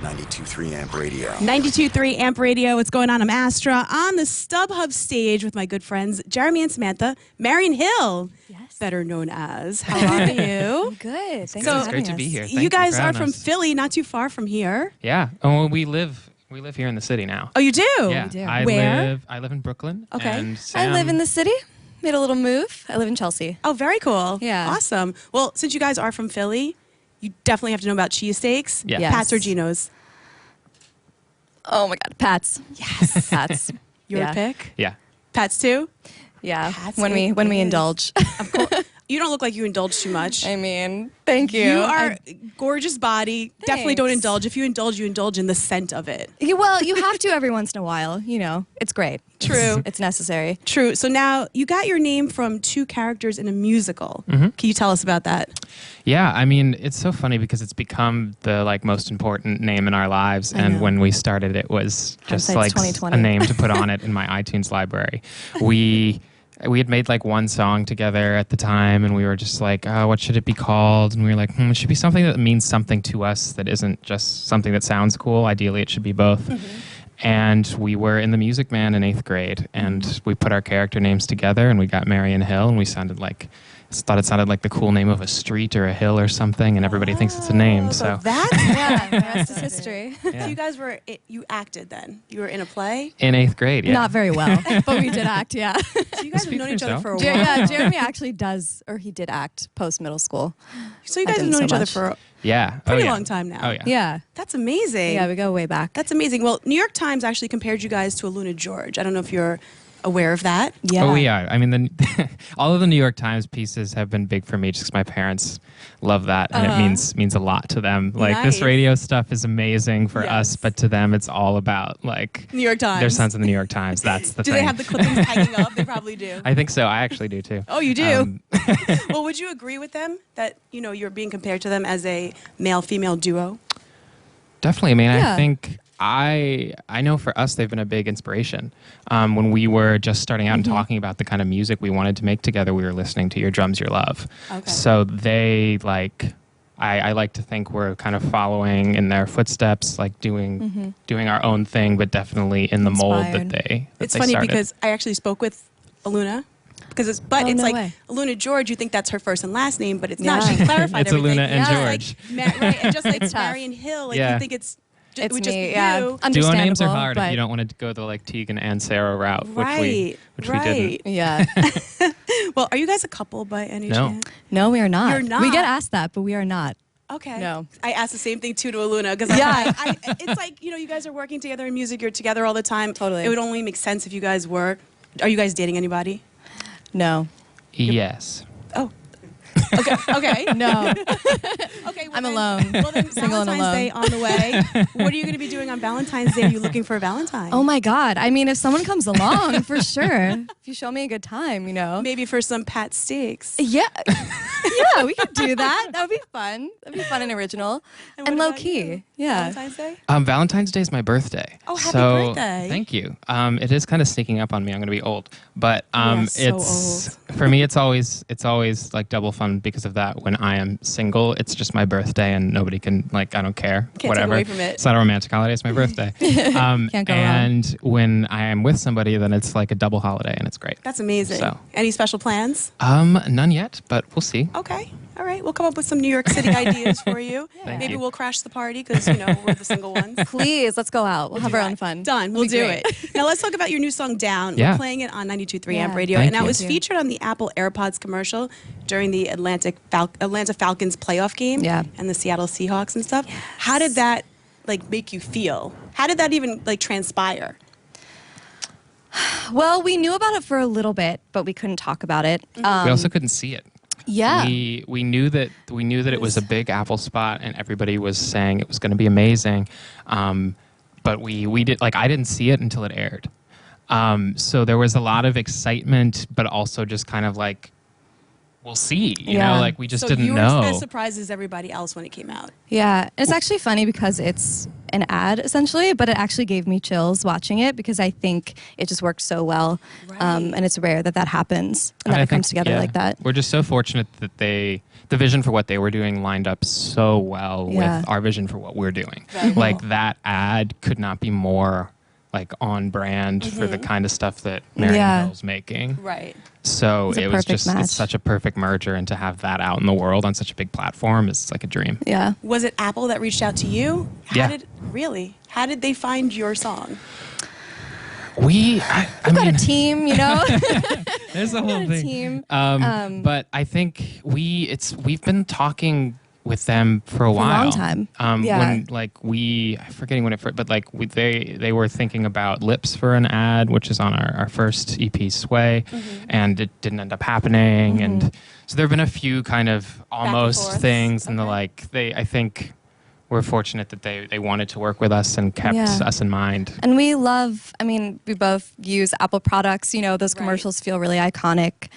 92.3 Amp Radio. 92.3 Amp Radio. What's going on? I'm Astra on the StubHub Stage with my good friends Jeremy and Samantha. Marian Hill, better known as. How are you? Good. Thanks It's great to be here. You guys are from Philly, not too far from here. Yeah. Oh, well, we live here in the city now. Oh, you do? Yeah. We do. Where? I live in Brooklyn. Okay. And I Sam, live in the city. Made a little move. I live in Chelsea. Oh, very cool. Yeah. Awesome. Well, since you guys are from Philly, you definitely have to know about cheesesteaks. Yeah. Yes. Pat's or Geno's? Oh my God, Pat's. Yes. Pat's. Your Yeah. pick? Yeah. Pat's too? Yeah. Pat's when it we is. indulge. Of course. You don't look like you indulge too much. I mean, thank you. You are gorgeous body. Definitely don't Thanks. indulge. If you indulge in the scent of it. Well, you have to every once in a while. You know, it's great. True. It's necessary. True. So now you got your name from two characters in a musical. Mm-hmm. Can you tell us about that? Yeah. I mean, it's so funny because it's become the most important name in our lives. I And know. when we started, it was just Hindsight's like 2020. a name to put on it in my iTunes library. We had made one song together at the time, and we were just like, oh, what should it be called? And we were like, it should be something that means something to us that isn't just something that sounds cool. Ideally, it should be both. Mm-hmm. And we were in the Music Man in 8th grade, and we put our character names together, and we got Marian Hill, and we thought it sounded like the cool name of a street or a hill or something, and everybody thinks it's a name. So that's Yeah, the rest is history. Yeah. So you guys you acted then. You were in a play. in 8th grade, yeah. Not very well, but we did act. Yeah. So you guys have Speak known for each other yourself. for a while. Yeah. Jeremy actually does, or he did act post middle school. So you I guys have didn't known so each other much. for a Yeah. pretty oh, yeah. long time now. Oh, yeah. Yeah. That's amazing. Yeah, we go way back. That's amazing. Well, New York Times actually compared you guys to Alunageorge. I don't know if you're aware of that. Yeah. Oh, we are. I mean, all of the New York Times pieces have been big for me just because my parents love that, and it means a lot to them. This Nice. radio stuff is amazing for Yes. us, but to them, it's all about New York Times. their sons in the New York Times. That's the Do thing. they have the clippings hanging up? They probably do. I think so. I actually do too. Oh, you do? Um, Well, would you agree with them that, you're being compared to them as a male-female duo? Definitely. I mean, Yeah. I think I know for us they've been a big inspiration. When we were just starting out and talking about the kind of music we wanted to make together, we were listening to Your Drums, Your Love. Okay. So they I like to think we're kind of following in their footsteps, doing our own thing, but definitely in the mold that Inspired. they It's they funny started. because I actually spoke with Aluna. It's no like way. Alunageorge, you think that's her first and last name, but it's not. Yeah. She clarified It's everything. Aluna and Yeah. George. Right, and just like It's tough. Marian Hill, Yeah. you think it It's would just me. be Yeah. you. Duo Understandable. names are hard if but you don't want to go the Tegan and Sarah route, which we Right. didn't. Yeah. Well, are you guys a couple by any No. chance? No, we are not. You're not? We get asked that, but we are not. Okay. No. I asked the same thing too to Aluna because Yeah. it's like you guys are working together in music. You're together all the time. Totally. It would only make sense if you guys were. Are you guys dating anybody? No. Yes. Oh. Okay. Okay. No. Okay. Well I'm then- alone. Well, then Single and Valentine's alone. Day on the way. What are you going to be doing on Valentine's Day? Are you looking for a Valentine? Oh my God. I mean, if someone comes along, for sure. If you show me a good time, Maybe for some Pat steaks. Yeah. Yeah, we could do that. That would be fun. That'd be fun and original. And And what low about key. you? Yeah. Valentine's Day. Valentine's Day is my birthday. Oh, happy so, birthday. Thank you. It is kind of sneaking up on me. I'm going to be old. But so it's for me it's always double fun because of that. When I am single, it's just my birthday and nobody can I don't care. take whatever. away from it. It's not a romantic holiday, it's my birthday. Can't go wrong. And when I am with somebody, then it's like a double holiday and it's great. That's amazing. So. Any special plans? None yet, but we'll see. Okay. All right. We'll come up with some New York City ideas for you. Thank Maybe you. we'll crash the party because, we're the single ones. Please, let's go out. We'll have our own fun. Done. We'll That'd do be it. Now let's talk about your new song, Down. Yeah. We're playing it on 92.3 Yeah. Amp Radio. Thank And now you. it was Thank you. featured on the Apple AirPods commercial during the Atlanta Falcons playoff game Yeah. and the Seattle Seahawks and stuff. How did that make you feel? How did that even transpire? Well, we knew about it for a little bit, but we couldn't talk about it. We also couldn't see it. Yeah. We knew that it was a big Apple spot, and everybody was saying it was going to be amazing. But we did I didn't see it until it aired. So there was a lot of excitement, but also just kind of we'll see. You know, we just so didn't you were know. as surprised as everybody else when it came out. Yeah, it's actually funny because it's an ad essentially, but it actually gave me chills watching it because I think it just worked so well. And it's rare that happens and that it comes together like that. We're just so fortunate that the vision for what they were doing lined up so well with our vision for what we're doing. Like that ad could not be more like on brand for the kind of stuff that Marian Hill's making. Right. So it was just match. It's such a perfect merger, and to have that out in the world on such a big platform is like a dream. Yeah. Was it Apple that reached out to you? Yeah. How did they find your song? We've got a team, you know. There's a whole thing. Team. But I think we've been talking with them for a while. A long time. When I'm forgetting when it first, but like they were thinking about lips for an ad, which is on our first EP, Sway, and it didn't end up happening. And so there have been a few kind of almost things, and I think we're fortunate that they wanted to work with us and kept us in mind. And we both use Apple products. You know, those commercials feel really iconic.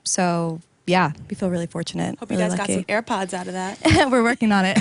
So yeah, we feel really fortunate. Hope really you guys lucky. got some AirPods out of that. We're working on it.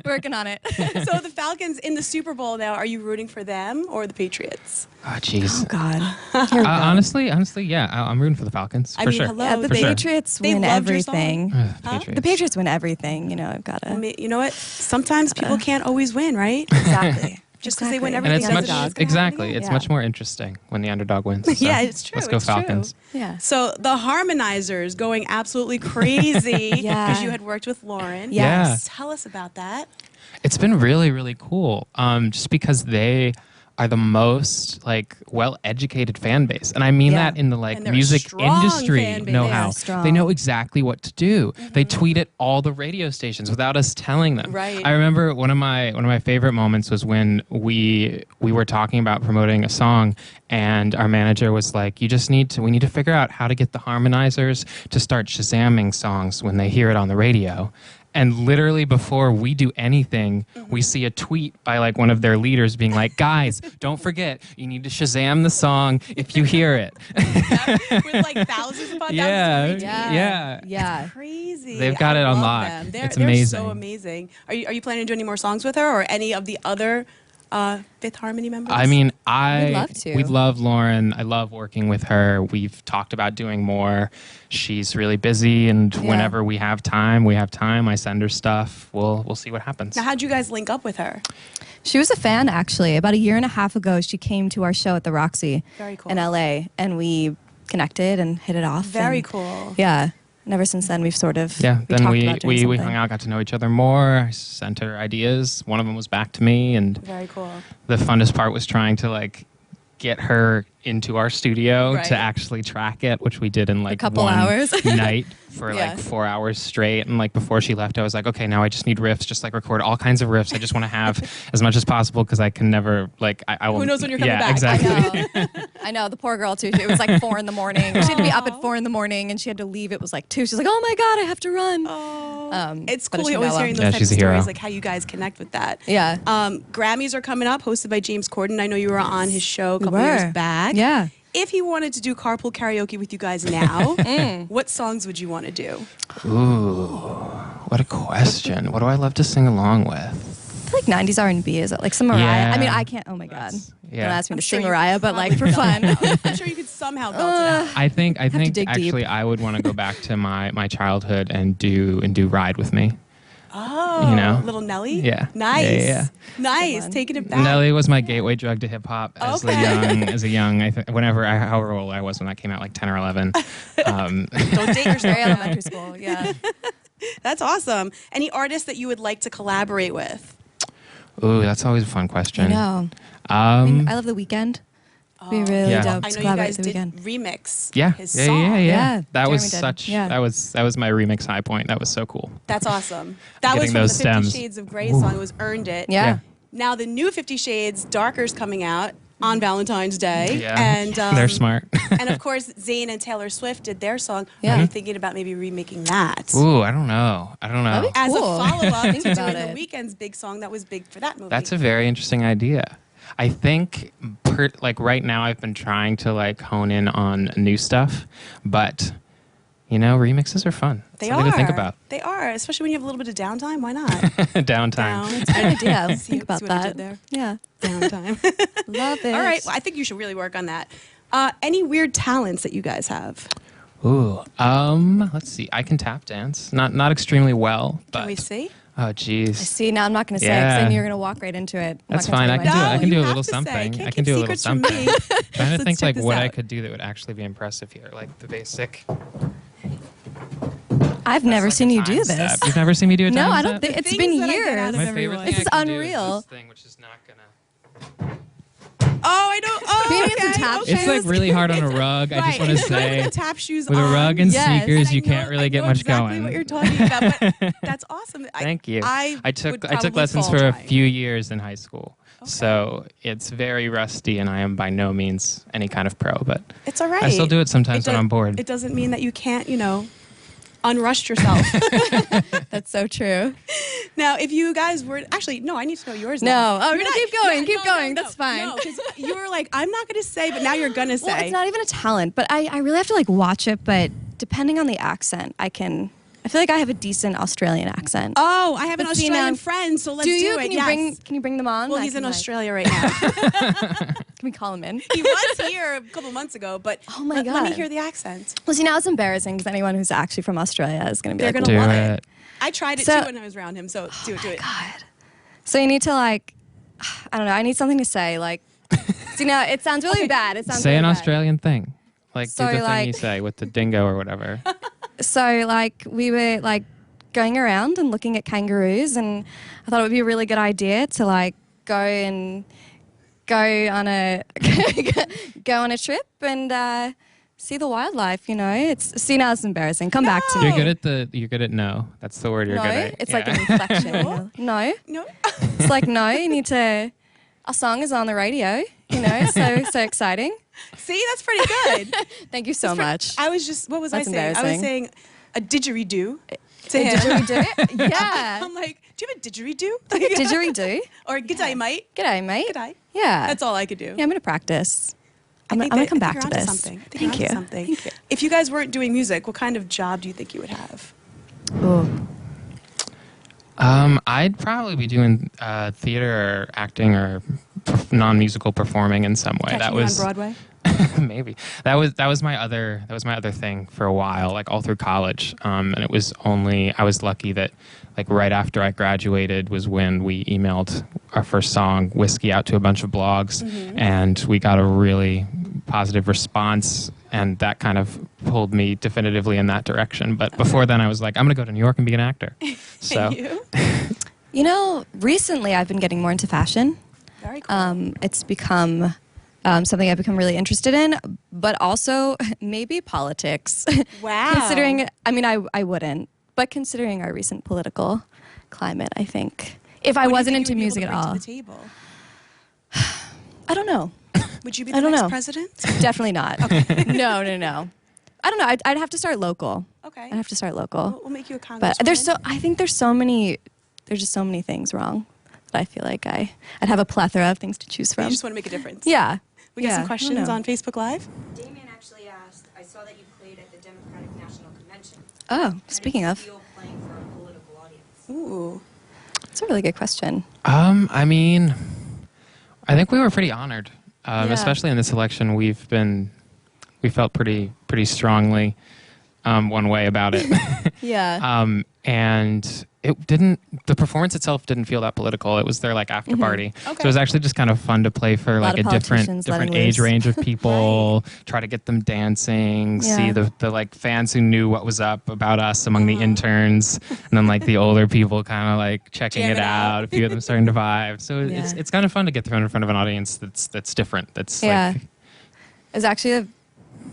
Working on it. So the Falcons in the Super Bowl now, are you rooting for them or the Patriots? Oh, jeez. Oh, God. Honestly, yeah, I'm rooting for the Falcons, for sure. Hello, Yeah, the for sure. Patriots They win loved your song. everything. The Patriots win everything. You know, I've got to. You know what? Sometimes people can't always win, right? Exactly. Just because they win And everything it's doesn't much it's much more interesting when the underdog wins. So Yeah, it's true. Let's go it's true. Falcons. Yeah. So the Harmonizers going absolutely crazy because Yeah. you had worked with Lauren. Yes. Tell us about that. It's been really, really cool. Just because they are the most like well-educated fan base, and I mean that in the And they're a music strong industry fan base. know-how. They are strong. They know exactly what to do. They tweet at all the radio stations without us telling them. Right. I remember one of my favorite moments was when we were talking about promoting a song, and our manager was like, we need to figure out how to get the Harmonizers to start Shazamming songs when they hear it on the radio. And literally before we do anything, we see a tweet by like one of their leaders being like, guys, don't forget, you need to Shazam the song if you hear it. With like thousands upon thousands of retweets. Yeah. Crazy. They've got it on love lock. them. It's They're amazing. so amazing. Are you planning to do any more songs with her or any of the other Fifth Harmony members? I mean, We'd love to. we love Lauren. I love working with her. We've talked about doing more. She's really busy, and whenever we have time, I send her stuff. We'll see what happens. Now, how'd you guys link up with her? She was a fan, actually. About a year and a half ago, she came to our show at the Roxy Very cool. in LA, and we connected and hit it off. Very and, cool. Yeah. And ever since then, we've sort of Then talked we about doing we something. hung out, got to know each other more. I sent her ideas. One of them was back to me, and Very cool. the funnest part was trying to like get her into our studio Right. to actually track it, which we did in like couple one hours. night for like 4 hours straight. And like before she left, I was like, okay, now I just need riffs, just like record all kinds of riffs. I just want to have as much as possible because I can never like I will. Who knows when you're coming yeah, back? Exactly. I know. I know. The poor girl, too. It was like 4 in the morning. She had to be up at 4 in the morning, and she had to leave. It was like 2. She's like, oh, my God, I have to run. It's but cool it always turned out hearing well. those types Yeah, she's of a hero. stories, like how you guys connect with that. Yeah. Grammys are coming up, hosted by James Corden. I know you were on his show a We couple were. years back. Yeah. If he wanted to do carpool karaoke with you guys now, what songs would you want to do? Ooh, what a question. What do I love to sing along with? I feel like 90s R&B is like some Mariah. Yeah. I mean, I can't. Oh my God. yeah. Don't ask me I'm to sure sing you Mariah, but like for probably fun. I'm sure you could somehow belt it out. I think to dig actually deep. I would want to go back to my childhood and do Ride with Me. Oh, You know? little Nelly? Yeah. Nice. Yeah. Nice. one. Taking it back. Nelly was my gateway drug to hip hop as Okay. a young however old I was when that came out, like 10 or 11. Don't date yourself. Very elementary school. Yeah. That's awesome. Any artists that you would like to collaborate with? Ooh, that's always a fun question. I know. I mean, Um, I love The Weeknd. Be really Yeah. dope I to know you collaborate guys with The did Weeknd. remix yeah, his yeah, song. yeah, yeah, Yeah, That was Jeremy did. such. Yeah. That was my remix high point. That was so cool. That's awesome. That was Getting from those the 50 stems. Shades of Grey song. It was Earned It. Yeah. Now the new 50 Shades Darker's coming out on Valentine's Day. Yeah, And they're smart. and of course, Zayn and Taylor Swift did their song. Yeah. Are you thinking about maybe remaking that? Ooh, I don't know. That'd be As cool. a follow-up to Think doing about the it. Weeknd's big song that was big for that movie. That's a very interesting idea. I think, like right now, I've been trying to like hone in on new stuff, but you know, remixes are fun. They Something are. to think about. They are, especially when you have a little bit of downtime. Why not? Downtime. It's a good idea. See- Think about see what I that. did there? Yeah. Downtime. Love it. All right. Well, I think you should really work on that. Any weird talents that you guys have? Ooh. Let's see. I can tap dance. Not extremely well, but Can we see? oh geez. See, now I'm not going to say it, 'cause Yeah. then you're going to walk right into it. I'm That's not fine. gonna I tell can do you it. what. I can you do a have little to say. something. Can't I keep can do a little secrets from something. me. Trying to Let's think check like this what I out. could do that would actually be impressive here, like the basic. I've never Like seen a you do time this. step. You've never seen me do a time No, I step? don't think it's things been that I get out years. of My everyone. favorite thing This is I can do unreal. is this thing, which is not gonna. Oh, I don't. Oh, Maybe okay, it's a tap okay. It's like really hard on a rug. I just Right, want to it's good say, with the tap shoes with a on. rug and Yes. sneakers, And you I know- can't really I get know much exactly going. what you're talking about, but that's awesome. Thank you. I took would I took probably lessons fall for a trying. few years in high school, so it's very rusty, and I am by no means any kind of pro. But It's all right. I still do it sometimes when does- I'm bored. It doesn't mean that you can't, unrushed yourself. That's so true. Now, if you guys were actually, no, I need to know yours. No. now. Oh, You're no, not- keep going, yeah, keep no, going. no, That's fine. No, because you were like, I'm not going to say, but now you're going to say. Well, it's not even a talent, but I really have to like watch it. But depending on the accent, I feel like I have a decent Australian accent. Oh, I have an But see, Australian now- friend, so let's do you? it. Can you Yes. bring them on? Well, I he's in can, like- Australia right now. Can we call him in? He was here a couple months ago, but Oh my let me God. hear the accent. Well, see, now it's embarrassing because anyone who's actually from Australia is going to be They're like, gonna do love it. it. I tried it So- too when I was around him, so do it. God. So you need to like, I don't know. I need something to say. Like, see, now it sounds really bad. It sounds Say really an bad. Australian thing, like So, do the thing like- you say with the dingo or whatever. So like we were like going around and looking at kangaroos, and I thought it would be a really good idea to like go on a go on a trip and see the wildlife. See, now it's embarrassing. Come back to me. You're good at no. That's the word you're No, good at. it's like Yeah. an inflection. No, No. it's like no. You need to. Our song is on the radio. So exciting. See, that's pretty good. Thank you so much. I was just, what was That's I saying? I was embarrassing. saying a didgeridoo to him. Didgeridoo? Yeah. I'm like, do you have a didgeridoo? Didgeridoo? Or g'day, mate. G'day, mate. G'day. Yeah. That's all I could do. Yeah, I'm going to practice. I'm I think going to come I back think to you're onto this. Something. I think Thank you're you. onto Something. Thank you. If you guys weren't doing music, what kind of job do you think you would have? I'd probably be doing theater or acting or non-musical performing in some way. Catching That you was on Broadway? maybe that was my other thing for a while, like all through college. And it was only I was lucky that like right after I graduated was when we emailed our first song Whiskey out to a bunch of blogs, and we got a really positive response, and that kind of pulled me definitively in that direction. But before then, I was like, I'm gonna go to New York and be an actor. So You? Recently I've been getting more into fashion. Very cool. It's become something I've become really interested in, but also maybe politics. Wow. Considering, I wouldn't, but considering our recent political climate, I think if I What do you wasn't think into you would be music able at to all, bring to the table? I don't know. Would you be I the don't next know. president? Definitely not. No. I don't know. I'd have to start local. Okay. I'd have to start local. We'll make you a congresswoman. But I think there's just so many things wrong that I feel like I'd have a plethora of things to choose You from. just want to make a difference. Yeah. We got Yeah, some I questions don't know. on Facebook Live. Damien actually asked, I saw that you played at the Democratic National Convention. Oh, speaking How of, did you feel playing for a political audience? Ooh. it's a really good question. I mean, I think we were pretty honored, Yeah. especially in this election. We felt pretty strongly one way about it. Yeah. And the performance itself didn't feel that political. It was their like after party. So it was actually just kind of fun to play for like of a different politicians letting age loose. range of people, try to get them dancing, see Yeah. the like fans who knew what was up about us among the interns, and then like the older people kind of like checking Jam it it out. out, a few of them starting to vibe. So Yeah. it's kind of fun to get thrown in front of an audience that's different. That's Yeah. like It was actually a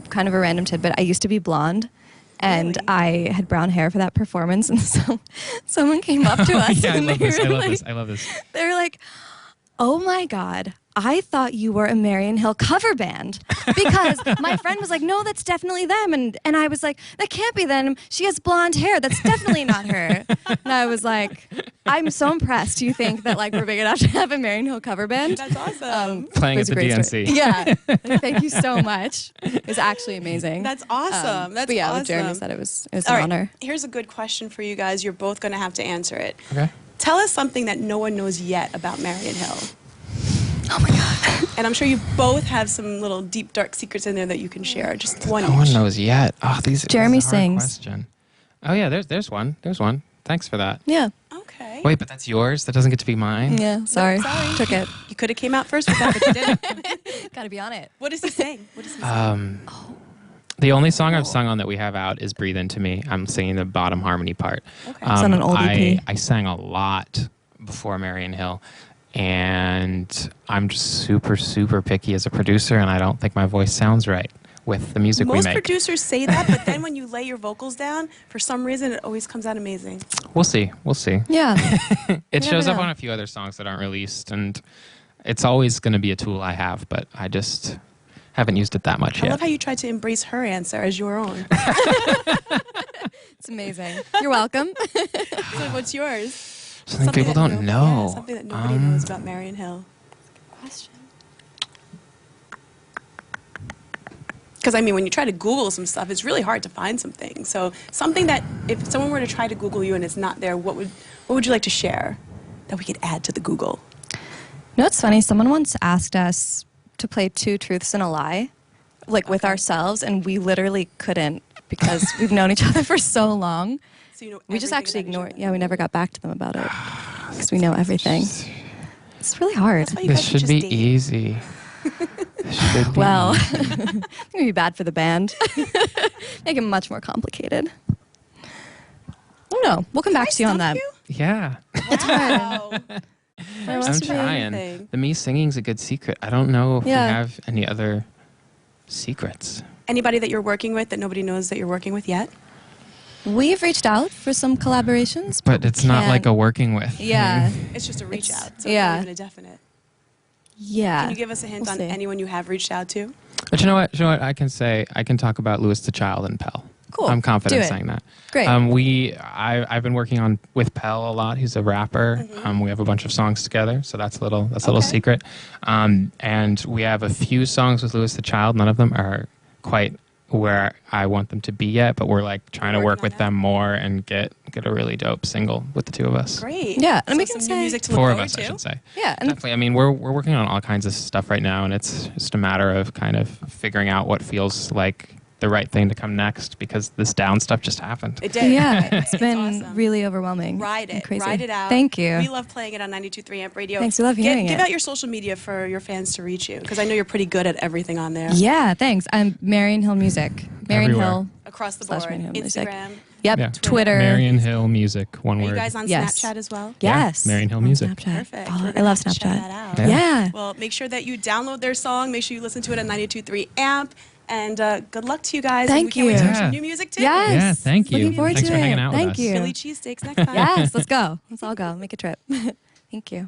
kind of a random tidbit. I used to be blonde. And Really? I had brown hair for that performance, and so someone came up to us yeah, I and love they this. were I love like, this. I love this. they were like, oh my God, I thought you were a Marian Hill cover band. Because my friend was like, no, that's definitely them. And I was like, that can't be them. She has blonde hair. That's definitely not her. And I was like, I'm so impressed. You think that like we're big enough to have a Marian Hill cover band? That's awesome. Playing it at was the a great DNC. story. Yeah. Like, thank you so much. It was actually amazing. That's awesome. That's but yeah, awesome. what Jeremy said, it was All an right, honor. here's a good question for you guys. You're both going to have to answer it. Okay. Tell us something that no one knows yet about Marian Hill. Oh my God. And I'm sure you both have some little deep, dark secrets in there that you can share. Just one No each. one knows yet. Oh, Jeremy this is a hard sings. question. Oh yeah, there's one. There's one. Thanks for that. Yeah. Okay. Wait, but that's yours. That doesn't get to be mine. Yeah. Sorry. sorry. Took it. You could have came out first with that, but you didn't. Gotta be on it. What does he sing? What does he sing? The only song I've sung on that we have out is "Breathe Into Me." I'm singing the bottom harmony part. Okay. It's on an old EP. I sang a lot before Marian Hill, and I'm just super, super picky as a producer, and I don't think my voice sounds right with the music we Most make. producers say that, but then when you lay your vocals down, for some reason, it always comes out amazing. We'll see. We'll see. Yeah. It shows up know. on a few other songs that aren't released, and it's always going to be a tool I have, but I just haven't used it that much I yet. love how you tried to embrace her answer as your own. It's amazing. You're welcome. So what's yours? Something people that don't no- know. Yeah, something that nobody knows about Marian Hill. Question. Because, I mean, when you try to Google some stuff, it's really hard to find some things. So something that, if someone were to try to Google you and it's not there, what would you like to share that we could add to the Google? You know what's funny? Someone once asked us to play 2 truths and a lie, like with ourselves, and we literally couldn't because we've known each other for so long. So you know We just everything actually about each ignored. other. Yeah, we never got back to them about it because we know everything. It's really hard. That's why you This guys should just be date. easy. This should be Well, easy. it's gonna be bad for the band. Make it much more complicated. I don't know. We'll come Can back I to you on stump that. you? Yeah. Wow. I'm First trying. everything. The me singing's a good secret. I don't know if Yeah. we have any other secrets. Anybody that you're working with that nobody knows that you're working with yet? We've reached out for some collaborations, But it's not like a working with. Yeah. It's just a reach It's- out. So yeah. it's not even a definite. Yeah. Can you give us a hint We'll on see. anyone you have reached out to? But you know what? I can say, I can talk about Louis the Child and Pell. Cool. I'm confident Do it. saying that. Great. I've been working on with Pell a lot. He's a rapper. We have a bunch of songs together, so that's a little secret. And we have a few songs with Louis the Child. None of them are quite where I want them to be yet, but we're like trying to Working work on with that. them more and get a really dope single with the two of us. Great. Yeah, and So we can some say- new music to look 4 of forward us, to. I should say. Yeah, and Definitely. I mean, we're working on all kinds of stuff right now, and it's just a matter of kind of figuring out what feels like the right thing to come next, because this down stuff just happened. It did. yeah, it's been awesome. really overwhelming. Ride and it. crazy. Ride it out. Thank you. We love playing it on 92.3 Amp Radio. Thanks, we love hearing Give it. out your social media for your fans to reach you, because I know you're pretty good at everything on there. Yeah, thanks. I'm Marian Hill Music. Marian Everywhere. Hill. Across the Slash board. Marian Hill Music. Instagram. Yep. Yeah. Twitter. Marian Hill Music, one Are word. you guys on Yes. Snapchat as well? Yes. Yeah, Marian Hill On Music. Snapchat. Perfect. Follow- We're I gonna love have to check Snapchat. that out. Yeah. Yeah. Well, make sure that you download their song. Make sure you listen to it on 92.3 Amp. And good luck to you guys. And we Thank can't wait to hear you. some new music too. Yes. Yeah, thank you. Looking forward Thanks to for it. hanging out with Thank us. you. Philly cheesesteaks next time. Yes, let's go. Let's all go. Make a trip. Thank you.